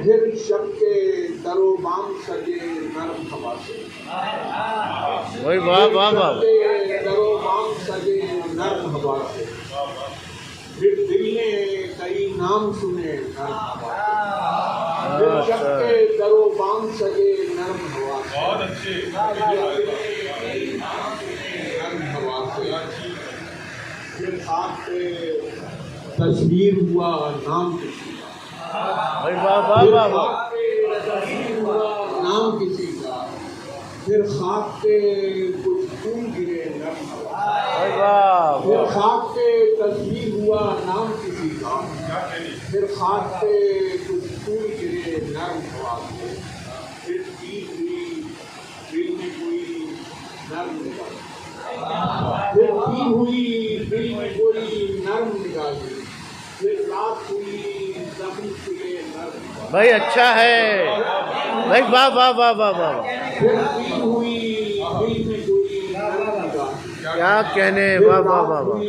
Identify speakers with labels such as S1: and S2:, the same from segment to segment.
S1: फिर शब के दरो बाम सजे नरम हवा से।
S2: वही वाह वाह वाह।
S1: दरो बाम सजे नरम हवा से। फिर दिल ने कई नाम सुने नरम हवा से। फिर शब के दरो बाम सजे नरम हवा से। बहुत अच्छे। नरम हवा से। फिर खाक पे तस्वीर हुआ नाम किसी का। तस्वीर हुआ नाम किसी का। फिर खाक पे कुछ फूल गिरे नरम हवा। फिर खाक पे तस्वीर हुआ नाम किसी का। फिर खाक पे कुछ फूल गिरे नरम हवा से। फिर पीर हुई दिल में कोई नरम निगाह। फिर पीर हुई दिल में कोई नरम निगाह। फिर रात हुई जख्म खुले नरम।
S2: भाई अच्छा है भाई, वाह वाह वाह वाह वाह।
S1: फिर पीर हुई दिल में कोई नरम निगाह।
S2: क्या कहने, वाह वाह वाह वाह।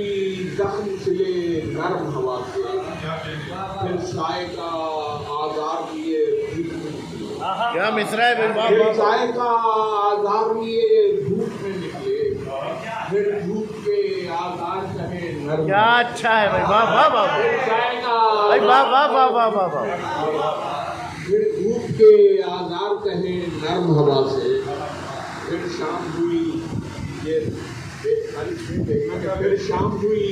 S1: जख्म खुले नरम हवा से। फिर साए का आज़ार लिए
S2: क्या मिसरा है भाई, वाह वाह।
S1: साए का आज़ार लिए धूप में निकले। फिर धूप के आज़ार कहे नरम।
S2: क्या अच्छा है भाई, वाह वाह वाह भाई, वाह वाह वाह वाह वाह वाह।
S1: फिर धूप के आज़ार कहे नरम हवा से। फिर शाम हुई ये देखना कि फिर शाम हुई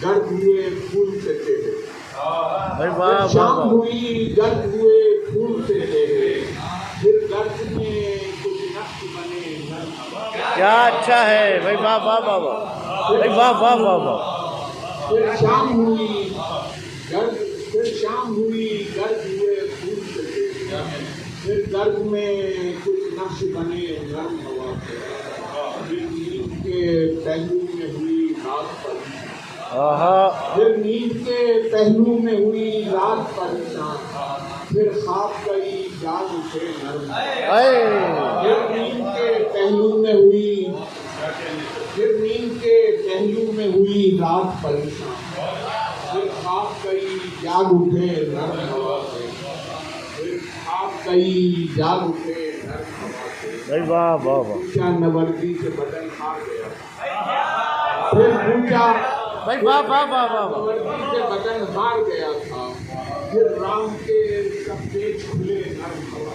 S1: गर्द हुए फूल से चेहरे। शाम हुई गर्द हुए फूल से चेहरे। फिर गर्द में कुछ नक्श बने नरम हवा।
S2: क्या अच्छा है भाई, वाह वाह वाह वाह भाई, वाह वाह वाह वाह।
S1: फिर शाम हुई गर्द हुए फूल से चेहरे। फिर गर्द में कुछ नक्श बने नरम हवा से। फिर नींद के पहलू में हुई रात परेशान। फिर नींद के पहलू में हुई रात परेशान। फिर ख्वाब गई जाग उठे नरम। फिर नींद के पहलू में हुई रात परेशान। फिर ख्वाब गई जाग उठे नरम हवा से। फिर ख्वाब गई जाग उठे नरम हवा से।
S2: वाह वाह वाह।
S1: पूछा नवर्दी से बदन हार गया। फिर पूछा
S2: भाई, वाह वाह वाह वाह।
S1: नवर्दी से बदन हार गया था। फिर राम के सफेद खुले नरम हवा।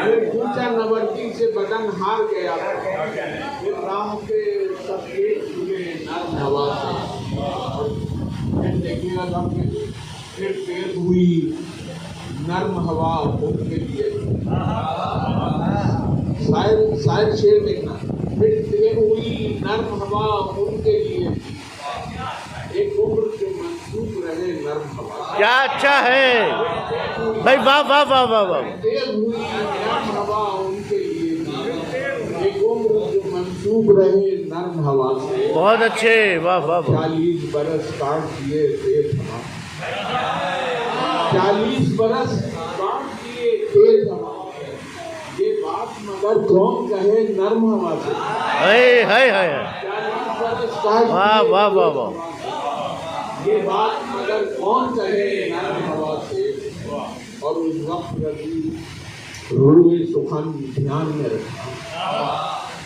S1: फिर पूछा नवर्दी से बदन हार गया था। फिर राम के सफेद खुले नरम हवा से। फिर देखिएगा सामने, फिर तेज हुई नर्म हवा उनके लिए। शायर शेर देखना। फिर तेज हुई नर्म हवा उनके लिए। एक उम्र जो मंसूब रहे नर्म हवा।
S2: क्या अच्छा है भाई, वाह वाह वाह वाह वाह।
S1: तेज हुई नर्म हवा उनके लिए। एक उम्र जो मंसूब रहे नर्म हवा से।
S2: बहुत अच्छे, वाह वाह वाह।
S1: 40 बरस काट दिए तेज हवा। 40 बरस काट दिए तेज हवा। ये बात मगर कौन कहे नर्म हवा से। 40 बरस काट
S2: वाह वाह वाह वाह।
S1: ये बात मगर कौन कहे नर्म हवा से। और उस वक्त रजी रूए सुखन ध्यान में रखना।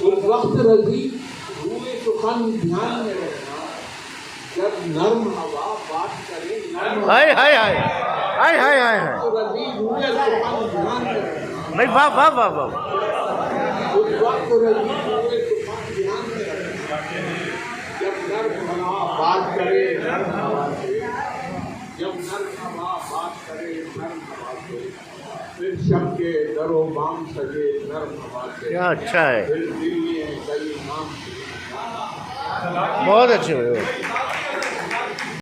S1: उस वक्त रजी रूए सुखन ध्यान में रखना। जब नर्म हवा बात करे नर्म
S2: हाय हाय हाय हाय हाय हाय।
S1: रजी रूए सुखन ध्यान में रखना।
S2: भाई वाह वाह वाह वाह।
S1: उस वक्त रजी रूए सुखन ध्यान में रखना। जब नर्म हवा बात करे नर्म हवा से। जब नर्म हवा बात करे नर्म हवा से। फिर शब के दरो बाम सजे नर्म हवा से।
S2: क्या अच्छा है,
S1: फिर दिल में कई नाम।
S2: बहुत अच्छे।